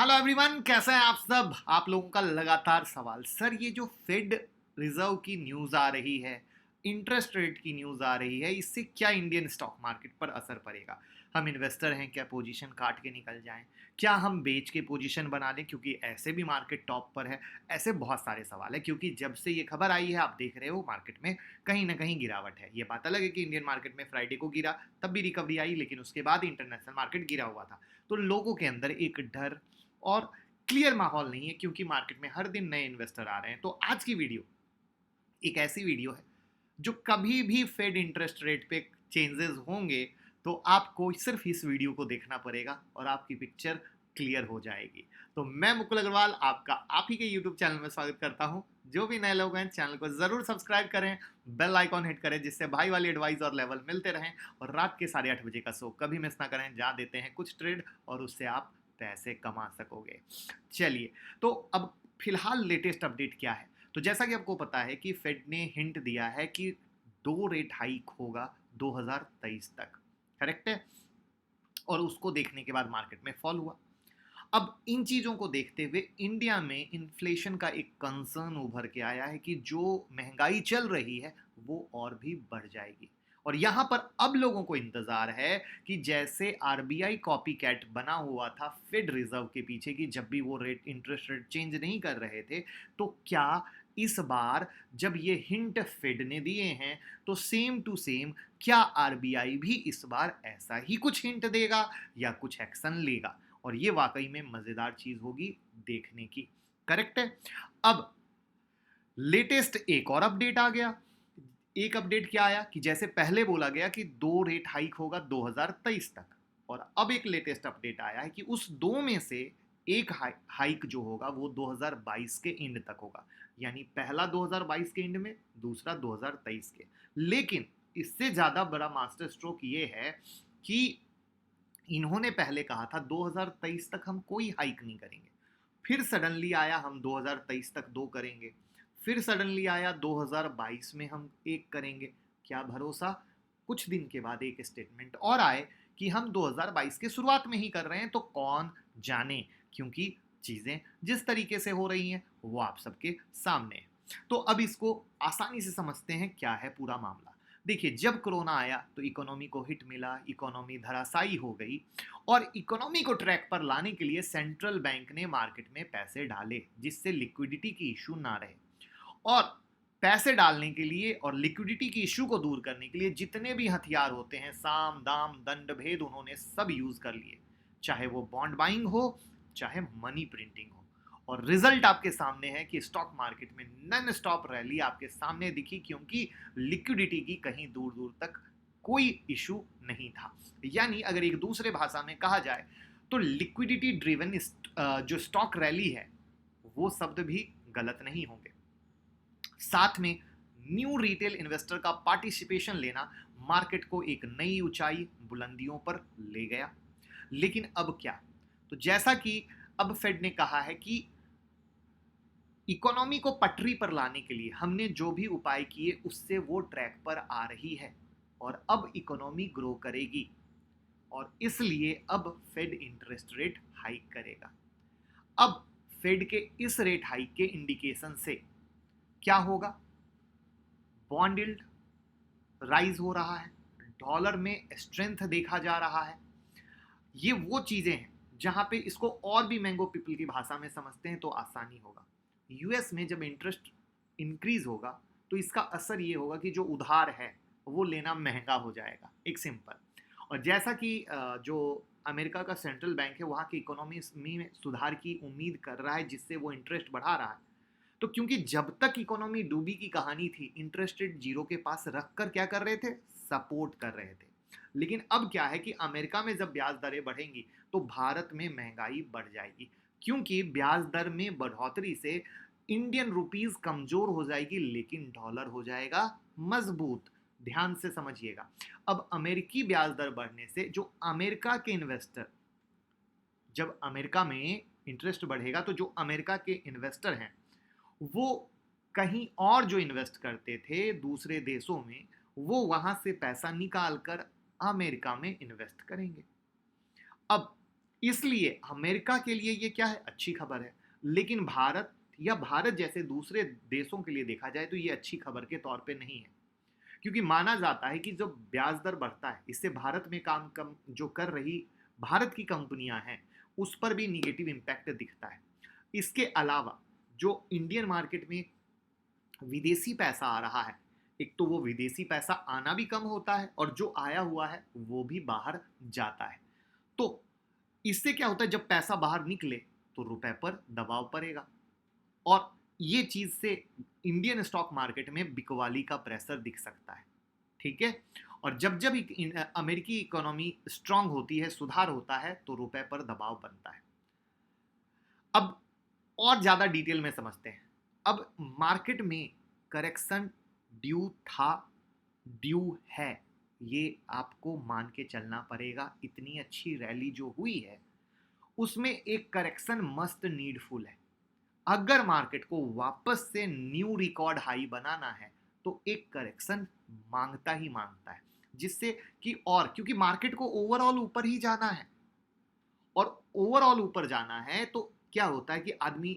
Hello everyone, कैसे हैं आप सब। आप लोगों का लगातार सवाल, सर ये जो फेड रिजर्व की न्यूज़ आ रही है, इंटरेस्ट रेट की न्यूज़ आ रही है, इससे क्या इंडियन स्टॉक मार्केट पर असर पड़ेगा। हम इन्वेस्टर हैं, क्या पोजीशन काट के निकल जाएं, क्या हम बेच के पोजीशन बना लें क्योंकि ऐसे भी मार्केट टॉप पर है। ऐसे बहुत सारे सवाल है क्योंकि जब से ये खबर आई है आप देख रहे हो मार्केट में कहीं ना कहीं गिरावट है। ये बात अलग है कि इंडियन मार्केट में फ्राइडे को गिरा तब भी रिकवरी आई, लेकिन उसके बाद इंटरनेशनल मार्केट गिरा हुआ था। तो लोगों के अंदर एक डर और क्लियर माहौल नहीं है क्योंकि मार्केट में हर दिन नए इन्वेस्टर आ रहे हैं। तो आज की वीडियो एक ऐसी वीडियो है जो कभी भी फेड इंटरेस्ट रेट पे चेंजेस होंगे तो आपको सिर्फ इस वीडियो को देखना पड़ेगा और आपकी पिक्चर क्लियर हो जाएगी। तो मैं मुकुल अग्रवाल आपका आप ही के यूट्यूब चैनल में स्वागत करता हूं। जो भी नए लोग हैं चैनल को जरूर सब्सक्राइब करें, बेल आइकॉन हिट करें जिससे भाई वाली एडवाइस और लेवल मिलते रहें। और रात के 8:30 बजे का शो कभी मिस ना करें, जहां देते हैं कुछ ट्रेड और उससे आप पैसे कमा सकोगे। चलिए, तो अब फिलहाल लेटेस्ट अपडेट क्या है। तो जैसा कि आपको पता है कि फेड ने हिंट दिया है कि 2 रेट हाइक होगा 2023 तक, करेक्ट है। और उसको देखने के बाद मार्केट में फॉल हुआ। अब इन चीजों को देखते हुए इंडिया में इन्फ्लेशन का एक कंसर्न उभर के आया है कि जो महंगाई चल रही है वो और भी बढ़ जाएगी। और यहां पर अब लोगों को इंतजार है कि जैसे आरबीआई कॉपी कैट बना हुआ था फेड रिजर्व के पीछे कि जब भी वो रेट इंटरेस्ट रेट चेंज नहीं कर रहे थे, तो क्या इस बार जब ये हिंट फेड ने दिए हैं तो सेम टू सेम क्या आरबीआई भी इस बार ऐसा ही कुछ हिंट देगा या कुछ एक्शन लेगा। और ये वाकई में मजेदार चीज होगी देखने की, करेक्ट है। अब लेटेस्ट एक और अपडेट आ गया। एक अपडेट क्या आया कि जैसे पहले बोला गया कि 2 रेट हाइक होगा 2023 तक, और अब एक लेटेस्ट अपडेट आया है कि उस दो में से एक हाइक जो होगा वो 2022 के एंड तक होगा। यानी पहला 2022 के एंड में, दूसरा 2023 के। लेकिन इससे ज्यादा बड़ा मास्टर स्ट्रोक ये है कि इन्होंने पहले कहा था 2023 तक हम कोई हाइक नहीं करेंगे, फिर सडनली आया हम 2023 तक 2 करेंगे, फिर सडनली आया 2022 में हम 1 करेंगे। क्या भरोसा कुछ दिन के बाद एक स्टेटमेंट और आए कि हम 2022 के शुरुआत में ही कर रहे हैं। तो कौन जाने, क्योंकि चीजें जिस तरीके से हो रही हैं वो आप सबके सामने है। तो अब इसको आसानी से समझते हैं क्या है पूरा मामला। देखिए, जब कोरोना आया तो इकोनॉमी को हिट मिला, इकोनॉमी धराशायी हो गई। और इकोनॉमी को ट्रैक पर लाने के लिए सेंट्रल बैंक ने मार्केट में पैसे डाले जिससे लिक्विडिटी की इशू ना रहे। और पैसे डालने के लिए और लिक्विडिटी की इशू को दूर करने के लिए जितने भी हथियार होते हैं, साम दाम दंड भेद, उन्होंने सब यूज कर लिए। चाहे वो बॉन्ड बाइंग हो, चाहे मनी प्रिंटिंग हो। और रिजल्ट आपके सामने है कि स्टॉक मार्केट में नॉन स्टॉप रैली आपके सामने दिखी क्योंकि लिक्विडिटी की कहीं दूर दूर तक कोई इशू नहीं था। यानी अगर एक दूसरे भाषा में कहा जाए तो लिक्विडिटी ड्रिवन जो स्टॉक रैली है वो शब्द भी गलत नहीं होंगे। साथ में न्यू रिटेल इन्वेस्टर का पार्टिसिपेशन लेना मार्केट को एक नई ऊंचाई बुलंदियों पर ले गया। लेकिन अब क्या, तो जैसा कि अब फेड ने कहा है कि इकोनॉमी को पटरी पर लाने के लिए हमने जो भी उपाय किए उससे वो ट्रैक पर आ रही है और अब इकोनॉमी ग्रो करेगी और इसलिए अब फेड इंटरेस्ट रेट हाइक करेगा। अब फेड के इस रेट हाइक के इंडिकेशन से क्या होगा, बॉन्ड यील्ड राइज हो रहा है, डॉलर में स्ट्रेंथ देखा जा रहा है। ये वो चीजें हैं जहां पे इसको और भी मैंगो पीपल की भाषा में समझते हैं तो आसानी होगा। यूएस में जब इंटरेस्ट इंक्रीज होगा तो इसका असर ये होगा कि जो उधार है वो लेना महंगा हो जाएगा, एक सिंपल। और जैसा कि जो अमेरिका का सेंट्रल बैंक है वहाँ की इकोनॉमी में सुधार की उम्मीद कर रहा है जिससे वो इंटरेस्ट बढ़ा रहा है। तो क्योंकि जब तक इकोनॉमी डूबी की कहानी थी, इंटरेस्ट रेट जीरो के पास रखकर क्या कर रहे थे, सपोर्ट कर रहे थे। लेकिन अब क्या है कि अमेरिका में जब ब्याज दरें बढ़ेंगी तो भारत में महंगाई बढ़ जाएगी क्योंकि ब्याज दर में बढ़ोतरी से इंडियन रुपीस कमजोर हो जाएगी लेकिन डॉलर हो जाएगा मजबूत। ध्यान से समझिएगा, अब अमेरिकी ब्याज दर बढ़ने से जो अमेरिका के इन्वेस्टर, जब अमेरिका में इंटरेस्ट बढ़ेगा तो जो अमेरिका के इन्वेस्टर हैं वो कहीं और जो इन्वेस्ट करते थे दूसरे देशों में, वो वहां से पैसा निकाल कर अमेरिका में इन्वेस्ट करेंगे। अब इसलिए अमेरिका के लिए ये क्या है, अच्छी खबर है, लेकिन भारत या भारत जैसे दूसरे देशों के लिए देखा जाए तो ये अच्छी खबर के तौर पे नहीं है, क्योंकि माना जाता है कि जब ब्याज दर बढ़ता है इससे भारत में काम कम जो कर रही भारत की कंपनियां हैं उस पर भी निगेटिव इम्पैक्ट दिखता है। इसके अलावा जो इंडियन मार्केट में विदेशी पैसा आ रहा है, एक तो वो विदेशी पैसा आना भी कम होता है और जो आया हुआ है वो भी बाहर जाता है। तो इससे क्या होता है, जब पैसा बाहर निकले तो रुपए पर दबाव पड़ेगा और ये चीज से इंडियन स्टॉक मार्केट में बिकवाली का प्रेशर दिख सकता है। ठीक है, और जब जब अमेरिकी इकोनॉमी स्ट्रांग होती है, सुधार होता है, तो रुपए पर दबाव बनता है। अब और ज्यादा डिटेल में समझते हैं। अब मार्केट में करेक्शन ड्यू था, ड्यू है, ये आपको मान के चलना पड़ेगा। इतनी अच्छी रैली जो हुई है उसमें एक करेक्शन मस्ट नीडफुल है। अगर मार्केट को वापस से न्यू रिकॉर्ड हाई बनाना है तो एक करेक्शन मांगता ही मांगता है, जिससे कि और क्योंकि मार्केट को ओवरऑल ऊपर ही जाना है और ओवरऑल ऊपर जाना है तो क्या होता है कि आदमी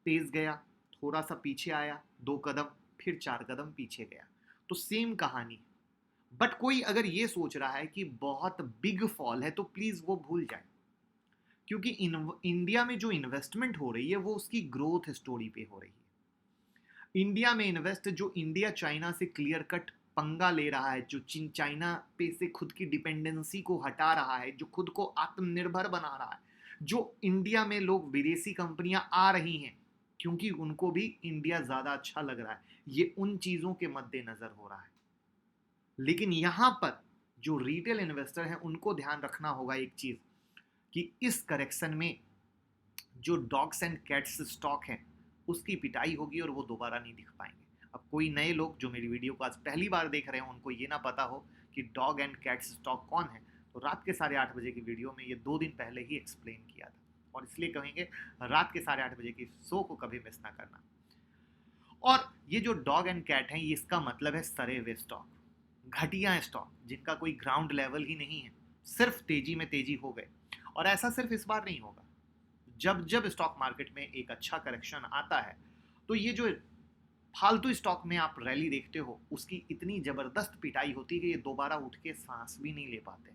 तेज गया, थोड़ा सा पीछे आया, 2 कदम, फिर 4 कदम पीछे गया, तो सेम कहानी। बट कोई अगर ये सोच रहा है कि बहुत बिग फॉल है तो प्लीज वो भूल जाए, क्योंकि इंडिया में जो इन्वेस्टमेंट हो रही है वो उसकी ग्रोथ स्टोरी पे हो रही है। इंडिया में इन्वेस्ट जो इंडिया चाइना से क्लियर कट पंगा ले रहा है, जो चाइना पे से खुद की डिपेंडेंसी को हटा रहा है, जो खुद को आत्मनिर्भर बना रहा है, जो इंडिया में लोग विदेशी कंपनियां आ रही हैं क्योंकि उनको भी इंडिया ज्यादा अच्छा लग रहा है, ये उन चीजों के मद्देनजर हो रहा है। लेकिन यहां पर जो रिटेल इन्वेस्टर हैं उनको ध्यान रखना होगा एक चीज, कि इस करेक्शन में जो डॉग्स एंड कैट्स स्टॉक है उसकी पिटाई होगी और वो दोबारा नहीं दिख पाएंगे। अब कोई नए लोग जो मेरी वीडियो को आज पहली बार देख रहे हैं उनको ये ना पता हो कि डॉग एंड कैट्स स्टॉक कौन है, तो रात के 8:30 बजे की वीडियो में ये 2 दिन पहले ही एक्सप्लेन किया था, और इसलिए कहेंगे रात के 8:30 बजे की शो को कभी मिस ना करना। और ये जो डॉग एंड कैट है, इसका मतलब है सरे हुए स्टॉक, घटिया स्टॉक जिनका कोई ग्राउंड लेवल ही नहीं है, सिर्फ तेजी में तेजी हो गए। और ऐसा सिर्फ इस बार नहीं होगा, जब जब स्टॉक मार्केट में एक अच्छा करेक्शन आता है तो ये जो फालतू स्टॉक में आप रैली देखते हो उसकी इतनी जबरदस्त पिटाई होती है कि ये दोबारा उठ के सांस भी नहीं ले पाते।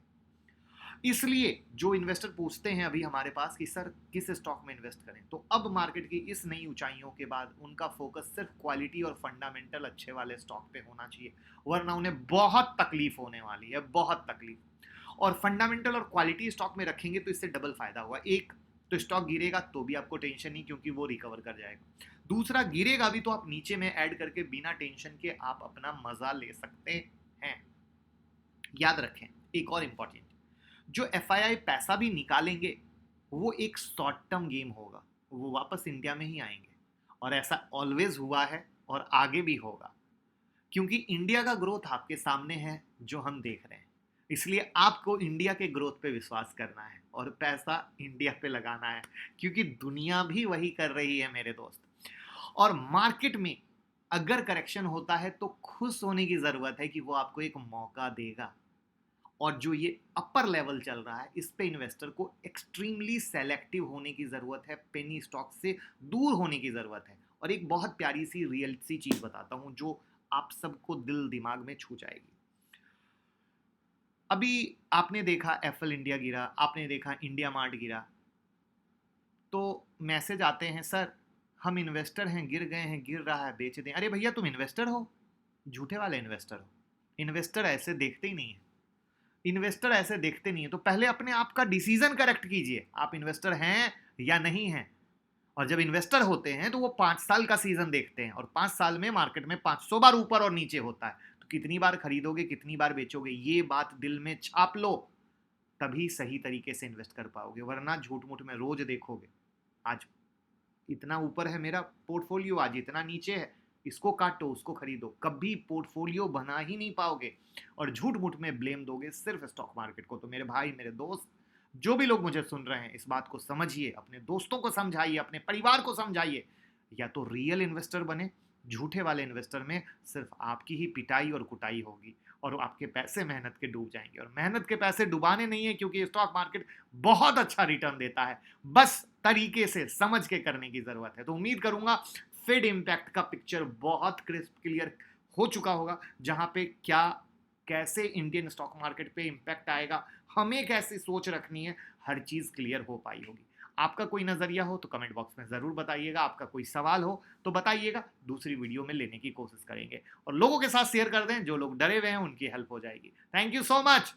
इसलिए जो इन्वेस्टर पूछते हैं अभी हमारे पास कि सर किस स्टॉक में इन्वेस्ट करें, तो अब मार्केट की इस नई ऊंचाइयों के बाद उनका फोकस सिर्फ क्वालिटी और फंडामेंटल अच्छे वाले स्टॉक पे होना चाहिए, वरना उन्हें बहुत तकलीफ होने वाली है, बहुत तकलीफ। और फंडामेंटल और क्वालिटी स्टॉक में रखेंगे तो इससे डबल फायदा हुआ, एक तो स्टॉक गिरेगा तो भी आपको टेंशन नहीं क्योंकि वो रिकवर कर जाएगा, दूसरा गिरेगा भी तो आप नीचे में ऐड करके बिना टेंशन के आप अपना मजा ले सकते हैं। याद रखें एक और इंपॉर्टेंट, जो एफआईआई पैसा भी निकालेंगे वो एक शॉर्ट टर्म गेम होगा, वो वापस इंडिया में ही आएंगे, और ऐसा ऑलवेज हुआ है और आगे भी होगा, क्योंकि इंडिया का ग्रोथ आपके सामने है जो हम देख रहे हैं। इसलिए आपको इंडिया के ग्रोथ पे विश्वास करना है और पैसा इंडिया पे लगाना है, क्योंकि दुनिया भी वही कर रही है मेरे दोस्त। और मार्केट में अगर करेक्शन होता है तो खुश होने की जरूरत है कि वो आपको एक मौका देगा, और जो ये अपर लेवल चल रहा है इस पे इन्वेस्टर को एक्सट्रीमली सेलेक्टिव होने की जरूरत है, पेनी स्टॉक से दूर होने की जरूरत है। और एक बहुत प्यारी सी रियल सी चीज बताता हूं जो आप सबको दिल दिमाग में छू जाएगी। अभी आपने देखा एफएल इंडिया गिरा, आपने देखा इंडिया मार्ट गिरा, तो मैसेज आते हैं सर हम इन्वेस्टर हैं, गिर गए हैं, गिर रहा है, बेच दें। अरे भैया तुम इन्वेस्टर हो, झूठे वाले इन्वेस्टर हो। इन्वेस्टर ऐसे देखते ही नहीं है, इन्वेस्टर ऐसे देखते नहीं है। तो पहले अपने आप का डिसीजन करेक्ट कीजिए, आप इन्वेस्टर हैं या नहीं हैं। और जब इन्वेस्टर होते हैं तो वो 5 साल का सीजन देखते हैं, और 5 साल में मार्केट में 500 बार ऊपर और नीचे होता है, तो कितनी बार खरीदोगे, कितनी बार बेचोगे, ये बात दिल में छाप लो, तभी सही तरीके से इन्वेस्ट कर पाओगे। वरना झूठ मूठ में रोज देखोगे, आज इतना ऊपर है मेरा पोर्टफोलियो, आज इतना नीचे है, इसको काटो उसको खरीदो, कभी पोर्टफोलियो बना ही नहीं पाओगे और झूठ मूठ में ब्लेम दोगे सिर्फ स्टॉक मार्केट को। तो मेरे भाई, मेरे दोस्त, जो भी लोग मुझे सुन रहे हैं, इस बात को समझिए, अपने दोस्तों को समझाइए, अपने परिवार को समझाइए, या तो रियल इन्वेस्टर बने, झूठे वाले इन्वेस्टर में सिर्फ आपकी ही पिटाई और कुटाई होगी। और आपके पैसे मेहनत के डूब जाएंगे। और मेहनत के पैसे डुबाने नहीं है, क्योंकि स्टॉक मार्केट बहुत अच्छा रिटर्न देता है, बस तरीके से समझ के करने की जरूरत है। तो उम्मीद करूंगा फेड इंपैक्ट का पिक्चर बहुत क्रिस्प क्लियर हो चुका होगा, जहां पे क्या कैसे इंडियन स्टॉक मार्केट पे इंपैक्ट आएगा, हमें कैसी सोच रखनी है, हर चीज क्लियर हो पाई होगी। आपका कोई नजरिया हो तो कमेंट बॉक्स में जरूर बताइएगा, आपका कोई सवाल हो तो बताइएगा, दूसरी वीडियो में लेने की कोशिश करेंगे। और लोगों के साथ शेयर कर दें, जो लोग डरे हुए हैं उनकी हेल्प हो जाएगी। Thank you so much.